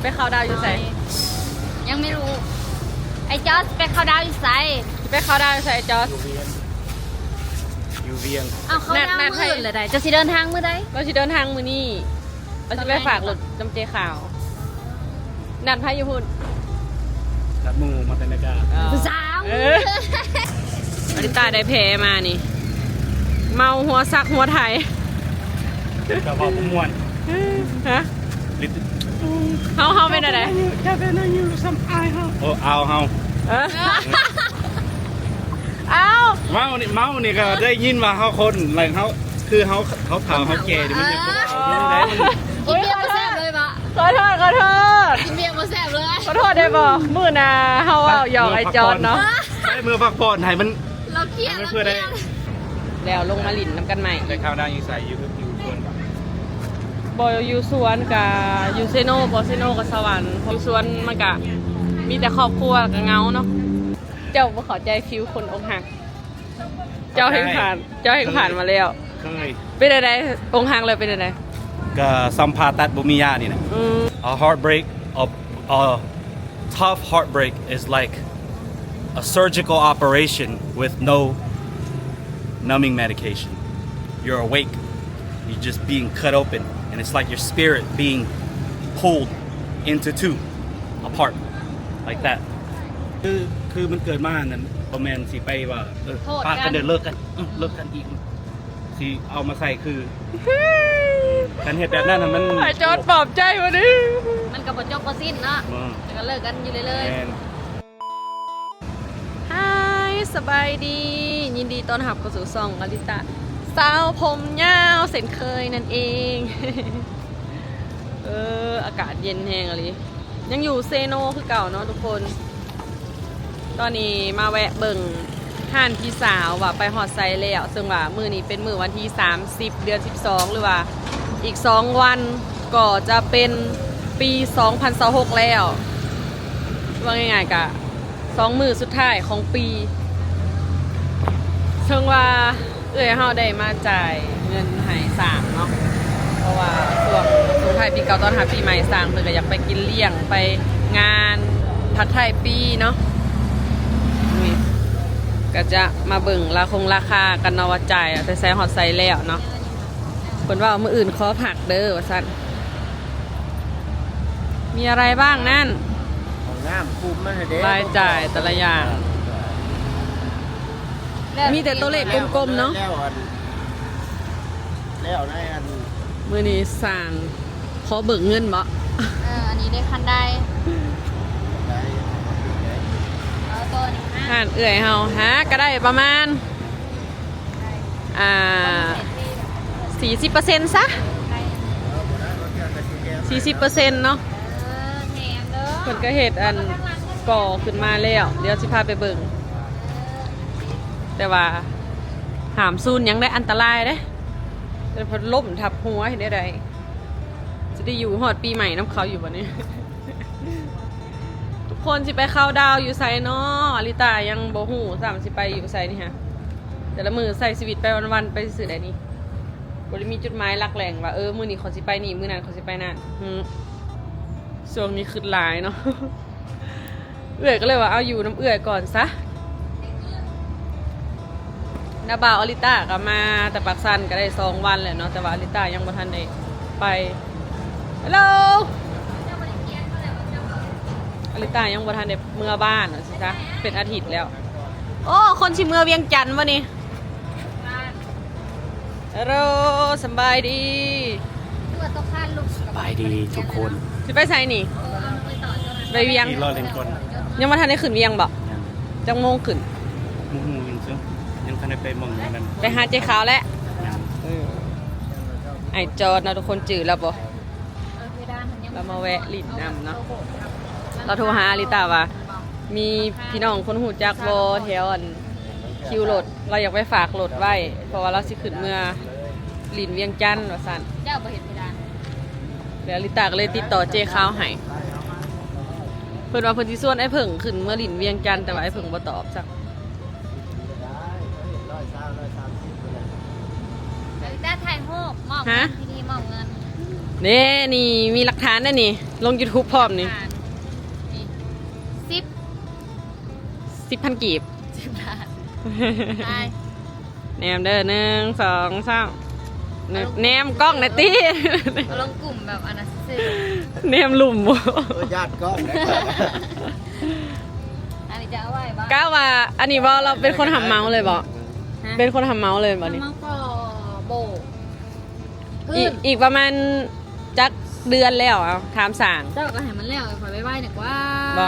ไปเข้าดาวอยู่ไสยังไม่รู้ไอ้จอสไปเข้าดาวอยู่ไสไปเข้าดาวอยู่ไสไอ้จอสอยู่เวียงเอาเข้าดาวมื้อเลยได้จะสิเดินทางมื้อใดเราสิเดินทางมื้อนี้เราสิไปฝากรถจำเจขาวนัดไผอยู่พุ่นนัดหมู่มาแต่นากาสาวอลิตาได้แพ้มานี่เมาหัวซักหัวไทยกระเพาะผู้ม่วนฮะเฮาเป็นอะไรแค่เป็นนั่งอยู่ซ้ำอายเฮาโอ้เอาเฮาเอาเมานี่ก็ได้ยินว่าเฮาคนอะไรเขาคือเฮาเฒ่าเฮาแก่ดิมันจะได้กินเบียร์บ่แซ่บเลยบ่ขอโทษกินเบียร์บ่แซ่บเลยขอโทษได้บ่มื้อน่ะเฮาเอาหยอกไอ้จอดเนาะได้มือพักผ่อนให้มันเราเครียดเพื่อได้แล้วลงมาหลินน้ำกันใหม่ได้ข้าวได้อยู่ใส่อยู่สวนบอยอยู่สวนกับอยู่เซโนบอเซโนกับสวรรค์อยู่สวนมันกะมีแต่ครอบครัวกับเงาเนาะเจ้าบ่เข้าใจฟิวคนอกหักเจ้าเห็นผ่านมาแล้วเคยเป็นอะไรอกหักเลยเป็นอะไรก็สัมภาตัดบ่มีญาตินี่นะ A heartbreak a tough heartbreak is like a surgical operation with no numbing medication. You're awake. You're just being cut open, and it's like your spirit being pulled into two apart, like that. คือมันเกิดมานั่นประมาณสิไปว่าปากันเดินเลิกกันอีกสิเอามาใส่คือการเหตุแบบนั้นมันไอ้จอดปลอบใจวันนี้มันก็บ่จบบ่สิ้นเนาะก็เลิกกันอยู่เลยฮายสบายดียินดีต้อนรับเข้าสู่ช่องอลิตาสาวผมยาวเส้นเคยนั่นเองอากาศเย็นแห้งอะไรยังอยู่เซโนคือเก่าเนาะทุกคนตอนนี้มาแวะเบิ่งห้านพี่สาวว่าไปฮอดไซแล้วซึ่งว่ามื้อนี้เป็นมื้อวันที่30เดือน12หรือว่าอีก2วันก็จะเป็นปี2026แล้วว่าง่ายๆกะ2มื้อสุดท้ายของปีซึ่งว่าเฮาได้มาจ่ายเงินให้สร้างเนาะเพราะว่าช่วงสุดท้ายปีเก่าตอนหาปีใหม่สร้างเพิ่นก็อยากไปกินเลี้ยงไปงานผัดไทยปีเนาะก็จะมาเบิ่งราคากันเนาะว่าจ่ายแต่ใส่ฮอดไซแล้วเนาะเพิ่นว่ามื้ออื่นขอผักเด้อว่าซั่นมีอะไรบ้างนั่นน้ำคุ้มมาให้เด้รายจ่ายแต่ละอย่างมีแต่ตัวเลขกลมๆเนาะแล้วได้อันมื้อนี้สั่งขอเบิกเงินบ่อันนี้ได้คันได้ตัวนี้ห่านเอื่อยเฮาหาก็ได้ประมาณ40%ซะ40%เนาะเพิ่นก็เฮ็ดอันก่อขึ้นมาแล้วเดี๋ยวสิพาไปเบิ่งแต่ว่าหามซูนยังได้อันตรายเด้แต่พอล้มทับหัวเห็นได้ไดจะได้อยู่ฮอดปีใหม่น้ำเขาอยู่บ่เนี่ยทุกคนสิไปเข้าดาวอยู่ไสเนาะอลิตายังบ่ฮู้ซ้ำสิไปอยู่ไสนี่ฮะแต่ละมื้อใส่ชีวิตไปวันๆไปซื่อได้นี่บ่ได้มีจุดหมายหลักแหล่งว่ามื้อนี้เขาสิไปนี่มื้อนั้นเขาสิไปนั่นช่วงนี้ขึ้นหลายเนาะเอื้อยก็เลยว่าเอาอยู่น้ำเอื้อยก่อนซะนาบ่าวอลิต้าก็มาแต่ปักซันก็ได้2วันแล้วเนาะแต่ว่าอลิต้ายังบ่ทันได้ไปฮัลโหลอลิต้ายังบ่ทันได้เมื่อบ้านสิจ๊ะเป็นอาทิตย์แล้วโอ้คนสิเมื่อเวียงจันทน์วะนี่ฮัลโหลสบายดีสบายดีทุกคนสิไปไสนี่ไปเวียงรอเล่นคนยังบ่ทันได้ขึ้นเวียงบ่จังโมงขึ้นยังทันได้ไปมองนั่นไปหาเจ๊ขาวแล้วไอจอดนะทุกคนจืดแล้วบ่เรามาแวะลิ้นน้ำเนาะเราโทรหาอลิตาว่ามีพี่น้องคนหูจักบ่แถวคิวรถเราอยากไปฝากรถไว้เพราะว่าเราสิขึ้นเมื่อลิ้นเวียงจันทน์ว่าซั่นเจ้าบ่เห็นเพดานแล้วอลิตาก็เลยติดต่อเจ๊ขาวให้เพิ่นว่าเพิ่นสิส่วนไอ้เพิ่งขึ้นเมื่อลิ้นเวียงจันทน์แต่ว่าไอ้เพิ่งบ่ตอบซักได้ถ่ายรูปมอบพิธีมอบเงิน นี่มีหลักฐานนะนี่ ลง YouTube พร้อมนี่ สิบ 10,000 กีบ 10 ล้านใช่ แนมเด้อ1 2 3แนมกล้องหน่อยติ เอาลงกลุ่มแบบอันนั้นซื้อ แนมหลุมบ่ ญาติกล้องนะครับ อันนี้จะเอาไว้บ้าง ก้าวว่าอันนี้บ่เราเป็นคนทำเมาส์เลยบ่เป็นคนทำเมาส์เลยบ่นี่ มังก็โบพื้ อีก น อีกประมาณจักเดือนแล้วเอาถามสั่ง เจ้าก็ให้มันแล้วปล่อยไว้ๆหน่อยว่า บ่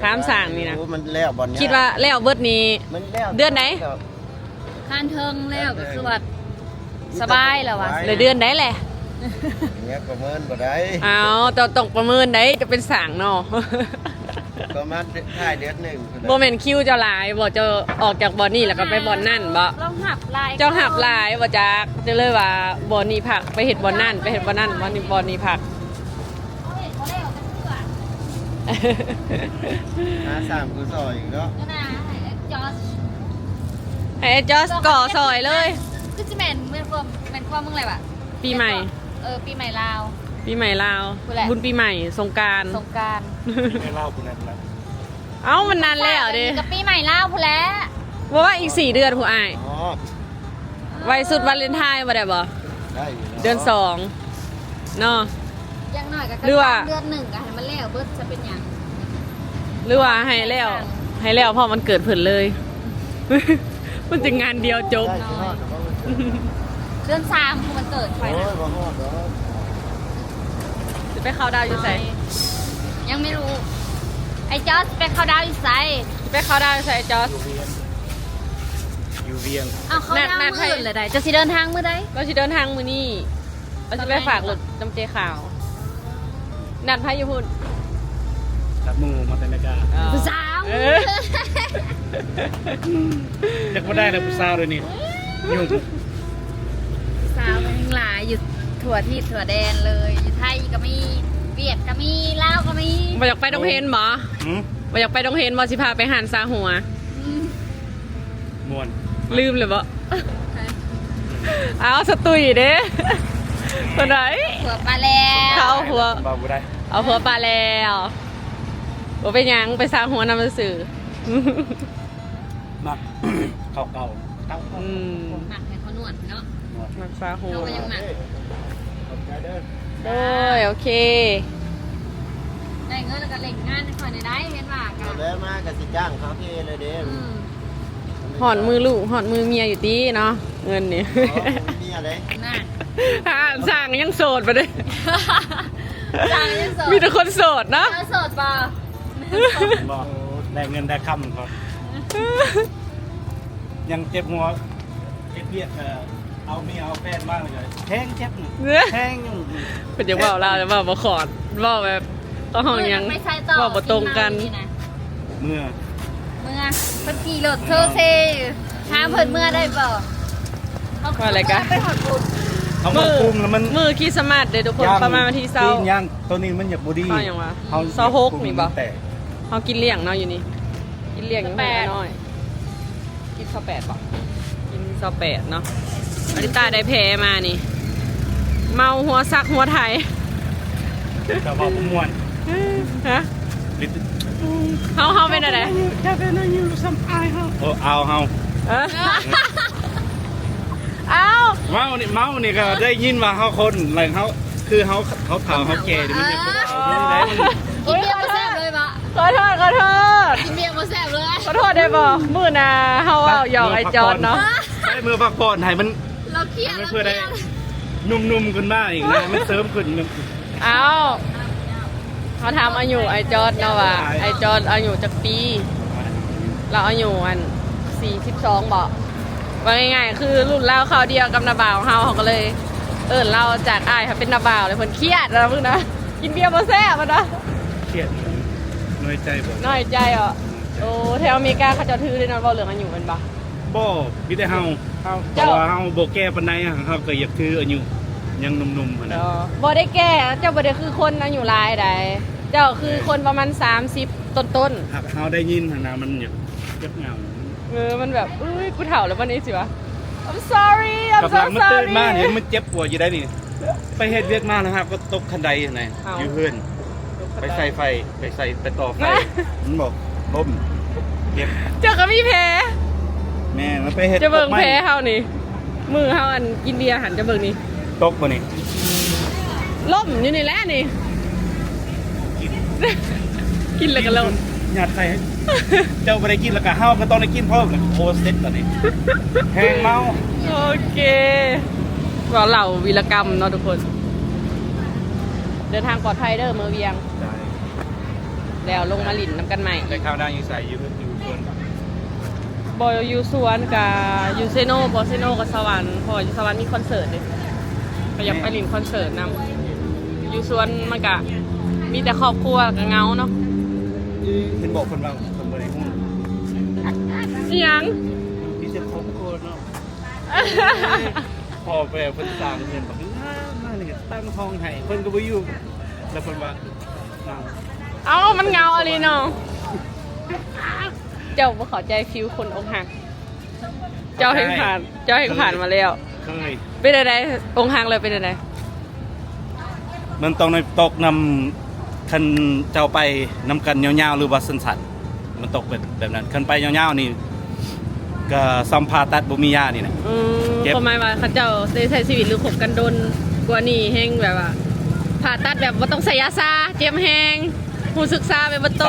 ถามสั่งนี่นะ โอ้มันแล้วบอลเนี่ย คิดว่าแล้วเบิดนี้ มันแล้ว เดือนไหน คานเทิงแล้วก็คือว่าสบายแล้ววะ เลยเดือนได้แหละ เนี่ยประเมินบ่ได้ เอาต้องประเมินได้จะเป็นสั่งเนาะ ประมาณท้ายเดือนหนึ่ง โมเมนต์คิวเจ้าหลายบ่จะออกจากบอลนี่แล้วก็ไปบอลนั่นบ่ ลองหับลาย เจ้าหับหลายบ่จักจะเลยว่าบอลนี่พักไปเห็ดบอลนั่นไปเห็ดบอลนั่นบอลนี่พัก เขาเห็นเขาเล่นกันเพื่อน หาสามกูซอยอีกเนาะ ก็นะให้จอส ให้จอสก่อซอยเลย คือจิแมนเมื่อความมึงอะไรวะ ปีใหม่ ปีใหม่ลาว ปีใหม่ลาว พูดแหละ บุญปีใหม่สงกราร สงกราร ไม่เล่าคุณนั่นแหละ เอ้ามันนานแล้วเด้ กับปีใหม่ลาวพูดแล้ว บอกว่าอีก4 เดือนผู้อาย อ๋อ ไวสุดวาเลนไทน์บ่ได้บ่ ได้อยู่เนาะ เดือน2เนาะ ยังหน่อยก็ หรือว่า เดือนหนึ่งก็ให้มันแล้วเบิดจะเป็นหยัง หรือว่าให้แล้วพอมันเกิดเพิ่นเลย มันจะงานเดียวจบ ได้ที่ฮอดแต่ว่ามัน เดือน3คือมันเกิด โอ้ ไป ย นะ บ่ฮอดเนาะ จะไปเข้าดาวอยู่ไส ยังไม่รู้ ไอ้จอสไปเข้าดาวอีกไซ จะไปเข้าดาวอยู่ไสจอส อยู่เวียง อ้าวเข้าดาว นัด มื ให้ ออื่นเลยได้จะสิเดินทางมือใด เราจะเดินทางมื้อนี้เราจะไปฝากรถจำเจขาว นัดไผอยู่พุ่น รับมูมาแต่ละกา ผู้สาว เออ จะไม่ได้เลยผู้สาวเลยนี่ยุ่ง ผู้สาวมันยังหลายอยู่ทั่วที่ทั่วแดนเลยอยู่ไทยก็มีเวียดก็มีลาวก็มี บ่อยากไปดงเฮนบ่ หืม บ่อยากไปดงเฮนบ่สิพาไปหานซาหัว อืม มวน ลืมเลยบ่เอาสตุยเด้ตัวไหน ถั่วปลาแล้ว เขาเอาหัว เบาบ่ได้ เอาหัวปลาแล้วบ่เป็นหยังไปซาหัวนำสื่อ มัก เก่าเก่าเก่า อืม หมักให้เขานวดเนาะ มักซาหัว เราก็ยังหมัก ขอบใจเด้อ โอ้ยโอเค ได้เงินแล้วก็เล่งงานคอยในได้เห็นว่ากั เอา น แล้วมาก็สิจ้างเขาเทเลยเด้ อืม หอนมือลูกหอนมือเมียอยู่ตีเนาะเงินนี่ อ๋อมีอะไร น่ะ สั่งยังโสดไปเลย จ้างยังโสด มีแต่คนโสดเนาะ โสดป่ะ บอกได้เงินได้คำครับยังเจ็บหัวเจ็บเบียดเอาเมียเอาแฟนบ้างเลยแทงเจ็บหนึ่งแทงอยู่ เป็นจะบอกเราจะบอกมาขอดบอกแบบต้องห้องยัง ไม่ใช่ต่อ บอกมาตรงกัน ที่มา เมื่อ เมื่อเพิ่นขี่รถเธอเซหาเพิ่นเมื่อได้บ่เขา ว่าอะไรกะ ไปหอดบุญ เขามาคุมแล้วมัน มือคริสต์มาสเดี๋ยวทุกคนประมาณวันที่เศร้า ตีนย่างตัวนี้มันอยากบูดี้ เศร้าอย่างวะ เขา เศร้าหกนี่บ่ แต่ เขากินเลี้ยงเนาะอยู่นี่กินเลี้ยงอยู่หัวน้อยกินซอแปดป่ะกินซอแปดเนาะอริตาได้แพ้มานี่ เมาหัวซักหัวไทย แต่ว่าผู้มวน ฮะ ลิต เขาเป็นอะไร แค่เป็นอายุสัมภาระเฮาเอาเฮา เออเอา เมานี่ก็ได้ยินว่าเฮาคนอะไรคือเฮาเผาเฮาแก่เดี๋ยวมันจะเอาเรื่องได้มัน กินเบียร์มาแซ่บเลยปะ ขอโทษขอโทษ กินเบียร์มาแซ่บเลย ขอโทษได้บ่มือนาเฮาเอาหยอกไอจอนเนาะ ได้มือพักผ่อนให้มัน เราเครียด มัน เรา เพื่อ เค ได้ รียด นุ่มๆขึ้นบ้างอีกนะมันเสริมขึ้นมัน เอาเขาทำอายุไอจอนเนาะว่าไอจอนอายุจากปี เราอายุอัน42บ่ว่าง่ายๆคือรุ่นเราเขาวเดียวกับนาบ่าวเฮาเขาก็เลย เราจากอ้ายเขาเป็นนาบ่าวเลยเพิ่นเครียดนะพึ่งนะกินเบียร์บ่แซ่บอะนะ เครียดน้อยใจบ่ น้อยใจอ่ะโอ้แถวอเมริกาเขาจะถือเลยนะเว้าเรื่องอายุแม่นบ่ บ่มีแต่เฮาเพ เจ้า ราะว่าเฮาบ่แก้ปานใดอะเฮาก็อยากถืออายุยังหนุ่มๆหั่น เอ น่ะ อบ่ได้แก่เจ้าบ่ได้คือคนอายุหลายใดเจ้าคือคนประมาณ30ต้น หากเฮาได้ยินหั่นน่ะมันอยากเจ็บเหงา ๆมันแบบอุ้ยกูเฒ่าแล้ววันนี้สิวะ I'm sorry I'm กับห so ลังมันตื่น sorry มาเห็นมันเจ็บปวดอยู่ได้นี่ ไปเฮ็ดเวียกมานะครับก็ตกคันไดไหนอยู่เฮือนไปใส่ไฟไปต่อไฟมันบอกล้มเก็บ เจ้าก็มีแพ้ แม่มันไปเฮ็ด จะเบิ่ง ตกไหม แพ้เฮานี่มือเฮาอันกินเบียร์หันจะเบิ่งนี่ ตกบ่นี่ ล่มอยู่นี่แหละนี่ กินแล้วก็ล่ม หยาดใส่ให้เจ้าบ่ได้กินแล้วก็เฮาก็ต้องได้กินเพิ่มแล้วโอ้เซ็ตตอนนี้แห้งเมา โอเคก็เหล่าวีรกรรมเนาะทุกคน เดินทางปลอดภัยเด้อเมือเวียง แล้วลงมาหลินน้ำกันใหม่ ได้ข้าวได้อยู่ใส่อยู่ส่วน บอยอยู่สวนกับยูเซโนบอเซโนกับสวรรค์เพออยู่สวรรค์มีคอนเสิร์ตเลยก็อยากไปหลินคอนเสิร์ตนำอยู่สวนมันกะมีแต่ครอบครัวกับเงาเนาะ เห็นบอกคนว่าคนบ่ได้ฮู้ อิหยัง พี่จะครบโคตรเนาะพอไปเพิ่นสร้างเงินบอกมานี่ตั้งห้องให้เพิ่นก็บ่อยู่แล้วเพิ่นว่า เอ้ามันเงาอะไรเนาะเจ้าบ่เข้าใจฟิวคนอกหักเจ้าเห็นผ่านมาแล้ว เคย เป็นอะไรองค์หักเลยเป็นอะไร มันต้องในตกนำคันเจ้าไปนำกันยาวๆหรือว่าสั้นๆมันตกแบบนั้นคันไปยาวๆนี่ก็สัมภาตัดบ่มียานี่นะ เจ็บ ทำไมว่าเขาเจ้าได้ใช้ชีวิตหรือขบกันดนกว่านี่แห้งแบบว่าผ่าตัดแบบว่าต้องใส่ยาซาเจ็บแห้งหูศึกษาไปบ่โต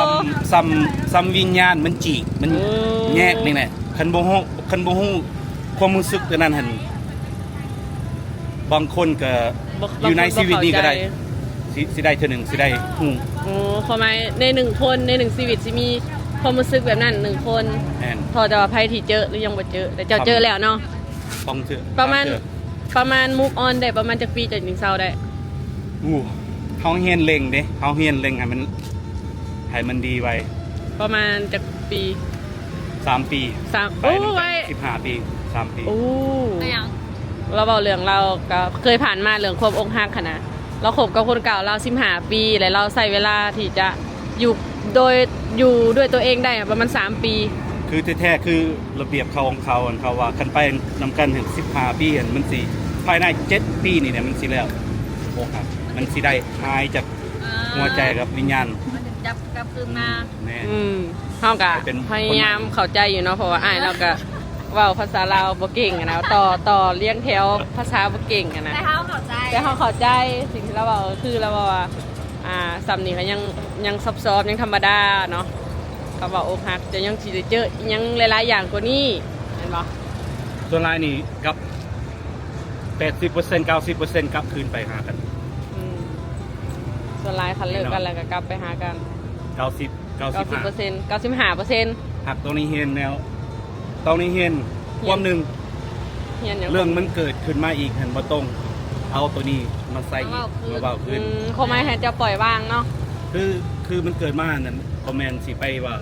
ซ้ำวิญญาณมันจีกมัน อืม แยกนี่แหละคันบ่ฮู้ความรู้สึกตัวนั้นหั่นบางคนก็อยู่ในชีวิตนี้ก็ได้สิได้เทื่อหนึงสิได้ฮู้ โอ้ทำไมในหนึ่งคนในหนึ่งชีวิตสิมีความรู้สึกแบบนั้นหนึ่งคน แม่น พอจะว่าไพ่ที่เจอหรือยังบ่เจอแต่เจ้าเจอแล้วเนาะ ต้องเทื่อ ประมาณมุกออนได้ประมาณจักปีจากถึงเศร้าได้ อู้เฮาเฮียนเล็งเด้เฮาเฮียนเล็งให้มันดีไว้ ประมาณจักปี 3 ปี 3 ไป โอ้ นำ ไว้ กัน15 ปี3 ปี โอ้ ก็ยัง เราเบาเรื่องเราก็เคยผ่านมาเรื่องความอกหักค่ะนะเราคบกับคนเก่าเรา15 ปีแล้วเราใส่เวลาที่จะอยู่ด้วยตัวเองได้ประมาณ3 ปี คือแท้ๆคือระเบียบเขาของเขาอันเขาว่าคันไปนำกันถึง15 ปีอันมันสิภายใน7 ปีนี่เนี่ยมันสิแล้วโอ้ครับมันสิได้หายจากหัวใจกับวิญญาณ มันจะจับกลับคืนมา แน่ เฮาก็ เป็น พยายามเข้าใจอยู่เนาะเพราะว่าอ้ายเราก็เว้าภาษาลาวบ่เก่งอะนะต่อเลี้ยงแถวภาษาบ่เก่งอะนะ แต่เขาเข้าใจ แต่เขาเข้าใจสิ่งที่เราบอกก็คือเราบอกว่าสำนีเขายังซับซ้อนยังธรรมดาเนาะเขาบอกอกหักจะยังสิได้เจอยังหลายๆอย่างกว่านี้เห็นปะ ส่วนรายนี่กับ 80% 90% กลับคืนไปหากัน ส่วนหลายคันเลิกกันแล้วก็กลับไปหากัน 90 95 95% หักตรงนี้เห็นแล้วตรงนี้เห็นความหนึง เฮียนอย่าง เรื่องมันเกิดขึ้นมาอีกเห็นบ่ตรงเอาตัวนี้มาใส่อีกมาเบาขึ้น เขาไม่ให้จะปล่อยว่างเนาะ คือมันเกิดมานั่นคอมเมนต์สิไปว่า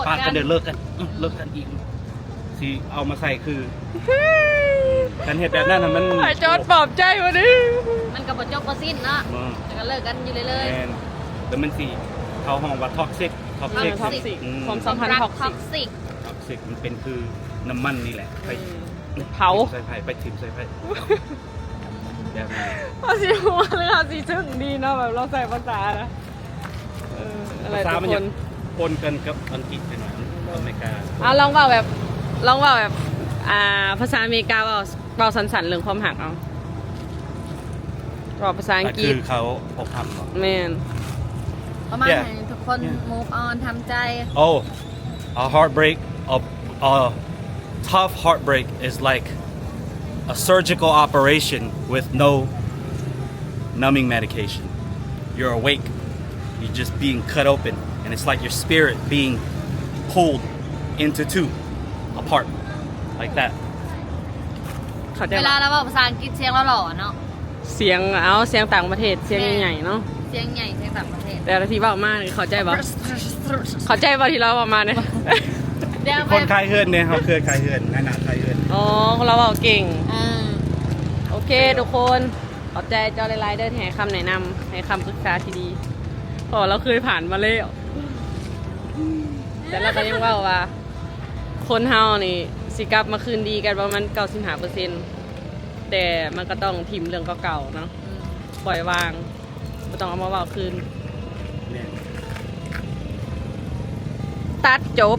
ปากกันเดินเลิกกันเลิกกันอีกสิเอามาใส่คือการเหตุแบบนั้นน่ะมัน หายจอดปลอบใจวันนี้ มันก็บ่จบบ่สิ้นเนาะแต่ก็เลิกกันอยู่เรื่อย แมนแล้วมันสิเขาห้องว่าท็อกซิก ท็อกซิกความสัมพันธ์ท็อก ท็อก ซิก ซิก ท็อกซิกมันเป็นคือน้ำมันนี่แหละไป เผา ใส่ไผ่ไปถิ่มใส่ไผ่แบบนี้ เอาสิหัวเลยเอาสิซึ่งดีเนาะแบบเราใส่ภาษานะอะไร ภาษา ทุก มัน ค ยัง น ปนกันกับอังกฤษไปหน่อยอเมริกา ลองว่าแบบภาษาอเมริกาเบาสันๆเรื่องความหักเอาบอกภาษาอังกฤ คื ษ อเขาอกหักเหรอ แมน ประมาณ Yeah. ให้ทุกคน move on ทำใจ Oh, a heartbreak, a tough heartbreak is like a surgical operation with no numbing medication. You're awake, you're just being cut open, and it's like your spirit being pulled into two apart, like that. เขาใจ เวลา ว่า เราบอกภาษาอังกฤษเสียงเราหล่อเนาะ เสียงต่างประเทศเสียงใหญ่ๆเนาะ เสียงใหญ่เสียงต่างประเทศ แต่ละทีเบามากเลยเข้าใจบ่เข้าใจบ่ที่เราประมาณเนี่ย เดี๋ยว ค ไป นคลายเฮือนเนี่ยเขาเคยคลายเฮือนขนาดคลายเฮือน อ๋อเราเบาเก่ง อ่า โอเคทุกคนขอบใจเจ้าหลายๆเดินให้คำแนะนำให้คำปรึกษาที่ดีเพราะเราเคยผ่านมาแล้วแต่เราก็ยังว่าว่า คนเฮานี่สิกลับมาคืนดีกันประมาณ95%แต่มันก็ต้องทิมเรื่องเก่าๆเนาะ อืม ปล่อยวางไม่ต้องเอามาเบาคืน ตัดจบ